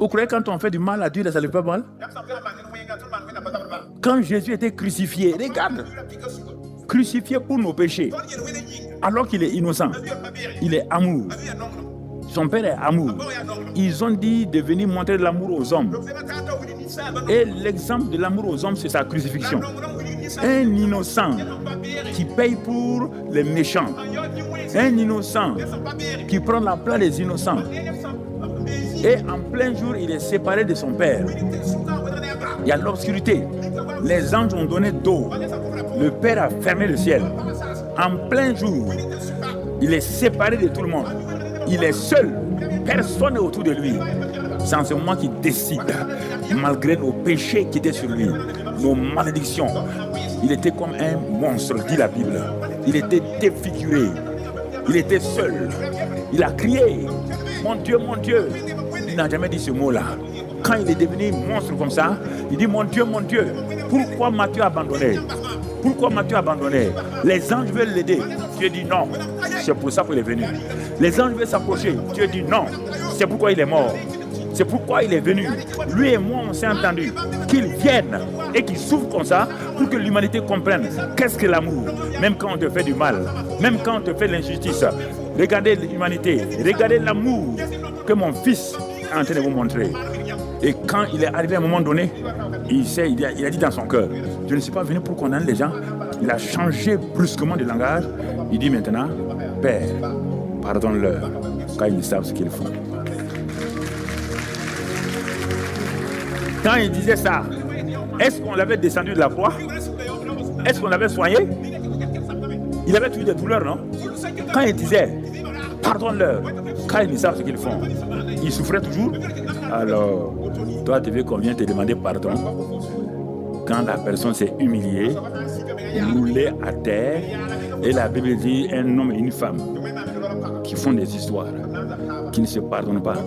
Vous croyez quand on fait du mal à Dieu, ça ne fait pas mal? Quand Jésus était crucifié, regarde, crucifié pour nos péchés, alors qu'il est innocent, il est amour. Son père est amour. Ils ont dit de venir montrer l'amour aux hommes. Et l'exemple de l'amour aux hommes, c'est sa crucifixion. Un innocent qui paye pour les méchants. Un innocent qui prend la place des innocents. Et en plein jour, il est séparé de son père. Il y a l'obscurité. Les anges ont donné d'eau. Le Père a fermé le ciel. En plein jour, il est séparé de tout le monde. Il est seul. Personne n'est autour de lui. C'est en ce moment qu'il décide, malgré nos péchés qui étaient sur lui, nos malédictions. Il était comme un monstre, dit la Bible. Il était défiguré. Il était seul. Il a crié, mon Dieu, mon Dieu. Il n'a jamais dit ce mot-là. Quand il est devenu monstre comme ça, il dit, mon Dieu, pourquoi m'as-tu abandonné? Pourquoi m'as-tu abandonné? Les anges veulent l'aider. Dieu dit non. C'est pour ça qu'il est venu. Les anges veulent s'approcher. Dieu dit non. C'est pourquoi il est mort. C'est pourquoi il est venu. Lui et moi, on s'est entendu qu'il vienne et qu'il souffre comme ça pour que l'humanité comprenne qu'est-ce que l'amour. Même quand on te fait du mal, même quand on te fait de l'injustice. Regardez l'humanité, regardez l'amour que mon fils est en train de vous montrer. Et quand il est arrivé à un moment donné, il a dit dans son cœur, je ne suis pas venu pour condamner les gens. Il a changé brusquement de langage. Il dit maintenant, Père, pardonne-leur, car ils savent ce qu'ils font. Quand il disait ça, est-ce qu'on l'avait descendu de la croix? Est-ce qu'on l'avait soigné? Il avait toujours des douleurs, non? Quand il disait, pardonne-leur, car ils savent ce qu'ils font, il souffrait toujours. Alors, toi, tu veux qu'on vienne te demander pardon quand la personne s'est humiliée, roulée à terre, et la Bible dit un homme et une femme qui font des histoires, qui ne se pardonnent pas,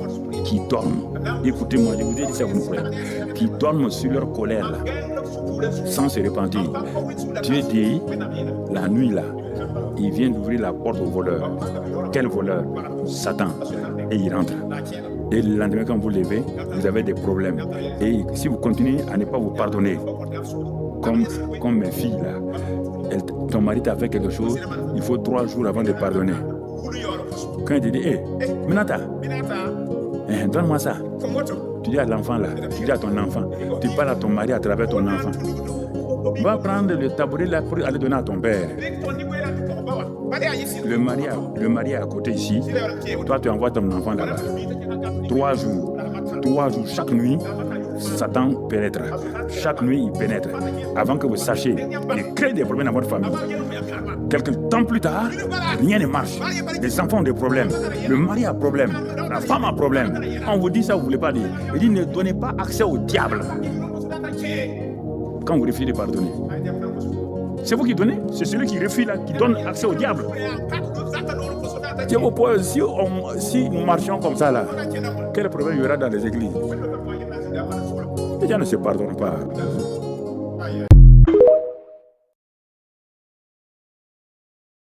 qui dorment. Écoutez-moi, je vous ai dit ça, vous me croyez, qui dorment sur leur colère là, sans se repentir. Dieu dit, la nuit là, il vient d'ouvrir la porte au voleur. Quel voleur? Satan. Et il rentre. Et le lendemain, quand vous levez, vous avez des problèmes. Et si vous continuez à ne pas vous pardonner, comme mes filles là, ton mari t'a fait quelque chose, il faut 3 jours avant de pardonner. Quand il te dit, hé, Minata, donne-moi ça. Tu dis à l'enfant là, tu dis à ton enfant, tu parles à ton mari à travers ton enfant. Va prendre le tabouret là pour aller donner à ton père. Le mari est à côté ici. Toi, tu envoies ton enfant là-bas. 3 jours, chaque nuit, Satan pénètre. Chaque nuit, il pénètre. Avant que vous sachiez, il crée des problèmes dans votre famille. Quelques temps plus tard, rien ne marche. Les enfants ont des problèmes. Le mari a problème. La femme a problème. On vous dit ça, vous ne voulez pas dire. Il dit, ne donnez pas accès au diable. Quand vous refusez de pardonner. C'est vous qui donnez. C'est celui qui refuse là, qui donne accès au diable. Si nous marchions comme ça là, quel problème il y aura dans les églises? Les gens ne se pardonnent pas.